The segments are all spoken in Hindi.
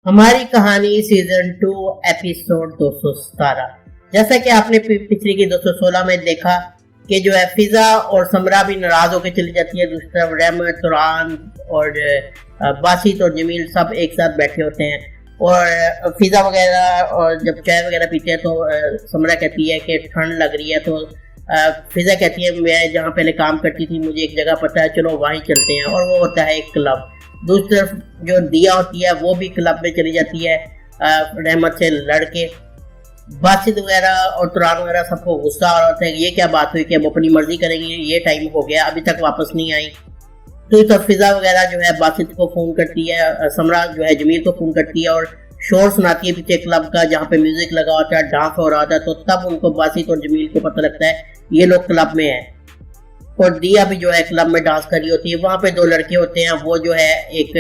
हमारी कहानी सीजन 2 एपिसोड 217। जैसा कि आपने पिछली की 216 में देखा कि जो है फिजा और समरा भी नाराज होकर चली जाती है, दूसरी तरफ रहमत, तुरान और बासित और जमील सब एक साथ बैठे होते हैं और फिजा वगैरह और जब चाय वगैरह पीते हैं तो समरा कहती है कि ठंड लग रही है, तो फिजा कहती है मैं जहाँ पहले काम करती थी मुझे एक जगह पता है, चलो वहीं चलते हैं, और वो होता है एक क्लब। दूसरी तरफ जो दिया होती है वो भी क्लब में चली जाती है रहमत से लड़के। बासित वगैरह और तुरान वगैरह सबको गुस्सा आ रहा होता है कि ये क्या बात हुई कि अब अपनी मर्जी करेंगे, ये टाइम हो गया अभी तक वापस नहीं आई। तो तब फिजा वगैरह जो है बासित को फ़ोन करती है, समरा जो है जमील को फ़ोन करती है और शोर सुनाती है पीछे क्लब का जहाँ पे म्यूजिक लगा होता है, डांस हो रहा था। तो तब उनको बासित और जमील को पता लगता है ये लोग क्लब में हैं और दिया भी जो है क्लब में डांस कर रही होती है। वहाँ पे दो लड़के होते हैं, वो जो है एक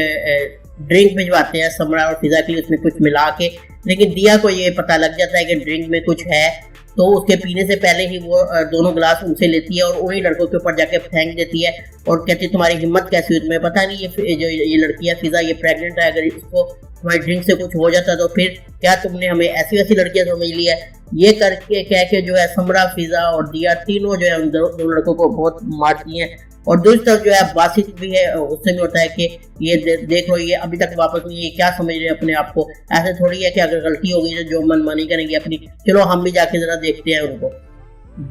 ड्रिंक भिजवाते हैं समरा और फिजा के लिए, उसमें कुछ मिला के, लेकिन दिया को ये पता लग जाता है कि ड्रिंक में कुछ है, तो उसके पीने से पहले ही वो दोनों गिलास उनसे लेती है और उन्हीं लड़कों के ऊपर जाके फेंक देती है और कहती है तुम्हारी हिम्मत कैसी हुई, तुम्हें पता नहीं ये लड़की है फिजा, ये प्रेग्नेंट है, अगर इसको तुम्हारी ड्रिंक से कुछ हो जाता तो फिर क्या तुमने हमें ऐसी वैसी लड़कियां समझ ली है। ये करके कह के जो है समरा, फिजा और दिया तीनों जो है उन दो लड़कों को बहुत मारती हैं। और दूसरी तरफ जो है बासित भी है, उससे भी होता है कि ये देख लो ये अभी तक वापस नहीं, ये क्या समझ रहे हैं अपने आप को, ऐसे थोड़ी है कि अगर गलती हो गई तो जो मनमानी करेंगे अपनी, चलो हम भी जाके जरा देखते हैं उनको।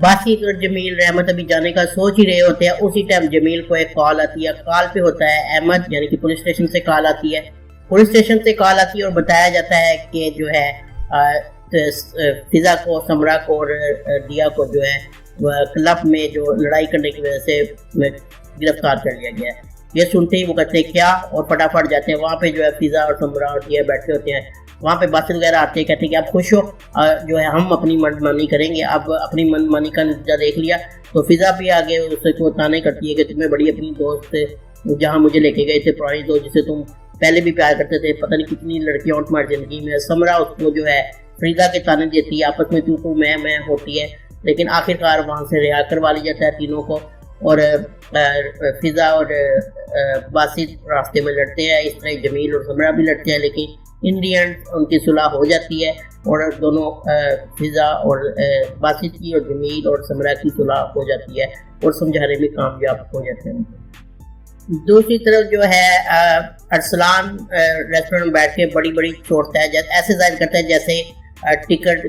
बासित और जमील रहमत अभी जाने का सोच ही रहे होते हैं, उसी टाइम जमील को एक कॉल आती है। कॉल पे होता है अहमद, यानी कि पुलिस स्टेशन से कॉल आती है। पुलिस स्टेशन से कॉल आती है और बताया जाता है कि जो है फिजा को, समरा को और दिया को जो है क्लब में जो लड़ाई करने की वजह से गिरफ्तार कर लिया गया है। ये सुनते ही वो कहते हैं क्या, और फटाफट जाते हैं। वहाँ पे जो है फिजा और समरा और दिया बैठे होते हैं। वहाँ पे बासित वगैरह आते हैं, कहते हैं कि आप खुश हो, जो है हम अपनी मनमानी करेंगे। अब अपनी मनमानी का नतीजा देख लिया। तो फिजा भी आगे उससे को ताने करती है कि तुम्हें बड़ी अपनी दोस्त जहाँ मुझे लेके गए थे, पुरानी दोस्त जिसे तुम पहले भी प्यार करते थे, पता नहीं कितनी लड़कियां और तुम्हारी जिंदगी में। समरा उसको जो है फिजा के ताने देती है, आपस में तू मैं होती है, लेकिन आखिरकार वहाँ से रिहा करवा लिया जाता है तीनों को। और फिजा और बासित रास्ते में लड़ते हैं, इस तरह जमील और समरा भी लड़ते हैं, लेकिन इन दी एंड उनकी सुलह हो जाती है और दोनों फिजा और बासित की और जमील और समरा की सुलह हो जाती है और समझाने में कामयाब हो जाते हैं। दूसरी तरफ जो है अरसलान रेस्टोरेंट में बैठ के बड़ी बड़ी छोड़ता है, जैसे ऐसे जाहिर करता है जैसे टिकट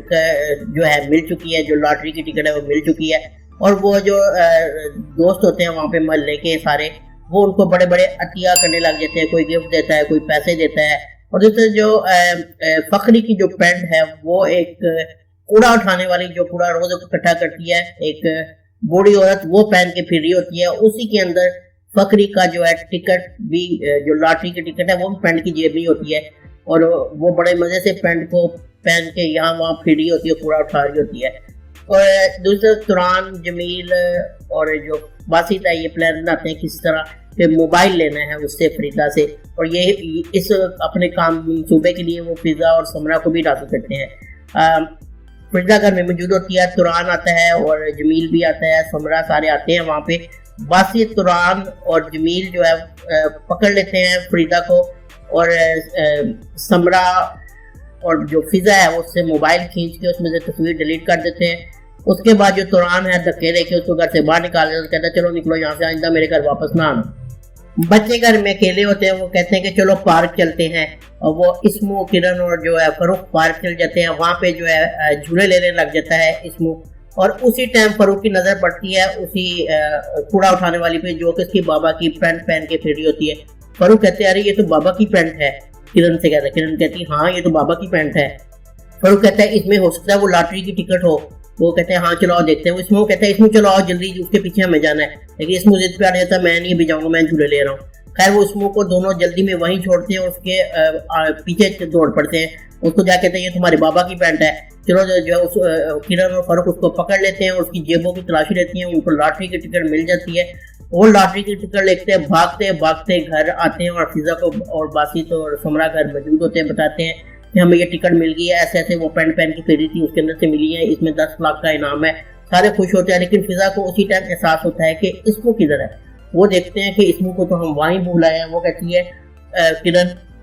जो है मिल चुकी है, जो लॉटरी की टिकट है वो मिल चुकी है। और वो जो दोस्त होते हैं वहाँ पे मोहल्ले के सारे, वो उनको बड़े बड़े अतिया करने लग जाते हैं, कोई गिफ्ट देता है, कोई पैसे देता है। और दूसरे जो फखरी की जो पैंट है, वो एक कूड़ा उठाने वाली जो कूड़ा रोज इकट्ठा करती है, एक बूढ़ी औरत वो पहन के फिर रही होती है। उसी के अंदर फखरी का जो है टिकट भी, जो लॉटरी की टिकट है, वो भी पैंट की जेब में होती है और वो बड़े मजे से पैंट को पहन के यहाँ वहाँ फिर रही होती है, कूड़ा उठा रही होती है। और दूसरे तुरान, जमील और जो बासित है, ये प्लान बनाते हैं किस तरह के मोबाइल लेना है उससे, फरीदा से, और ये इस अपने काम सूबे के लिए वो फिजा और समरा को भी राजी करते हैं। फरीदा घर में मौजूद होती है, तुरान आता है और जमील भी आता है, समरा, सारे आते हैं वहाँ पे। बासित, तुरान और जमील जो है पकड़ लेते हैं फरीदा को और समरा और जो फिजा है उससे मोबाइल खींच के उसमें से तस्वीर डिलीट कर देते हैं। उसके बाद जो तुरान है धक्के देके उसको घर से बाहर निकाल देते हैं, कहता है चलो निकलो यहाँ से, आइंदा मेरे घर वापस ना आना। बच्चे घर में अकेले होते हैं, वो कहते हैं कि चलो पार्क चलते हैं, और वो इस्मू, किरण और जो है फरूक पार्क चल जाते हैं। वहाँ पे जो है झूले लेने लग जाता है इस्मू, और उसी टाइम फरूक की नज़र पड़ती है उसी कूड़ा उठाने वाली पे, जो कि उसकी बाबा की पैंट पहन के फिर रही होती है। फरूक कहते हैं अरे ये तो बाबा की पैंट है। किरण से कहता है, किरण कहती है हाँ ये तो बाबा की पैंट है। फरूक कहता है इसमें हो सकता है वो लॉटरी की टिकट हो। वो कहते हैं हाँ चलो आओ देखते हैं। इसमें वो कहता है इसमें चलो आओ जल्दी, उसके पीछे हमें जाना है, लेकिन इसमें जिद पे आ जाता है मैं नहीं भी जाऊँगा, मैं झूले ले रहा हूँ। खैर वो इसमें को दोनों जल्दी में वहीं छोड़ते हैं, उसके पीछे दौड़ पड़ते हैं। उसको जा कहते हैं ये तुम्हारे बाबा की पैंट है। चलो जो है उस किरण और फरूक उसको पकड़ लेते हैं और उसकी जेबों की तलाशी लेती हैं, उनको लॉटरी की टिकट मिल जाती है। वो लॉटरी की टिकट लेते हैं, भागते घर आते हैं और फिजा को और बासित और समरा घर मौजूद होते हैं, बताते हैं कि हमें ये टिकट मिल गई है, ऐसे ऐसे वो पैंट पहन की फिरी थी, उसके अंदर से मिली है, इसमें 10 लाख का इनाम है। सारे खुश होते हैं, लेकिन फिजा को उसी टाइम एहसास होता है कि इसको किधर है। वो देखते हैं कि इसमू को तो हम वहीं भूल आए हैं। वो कहती है किरण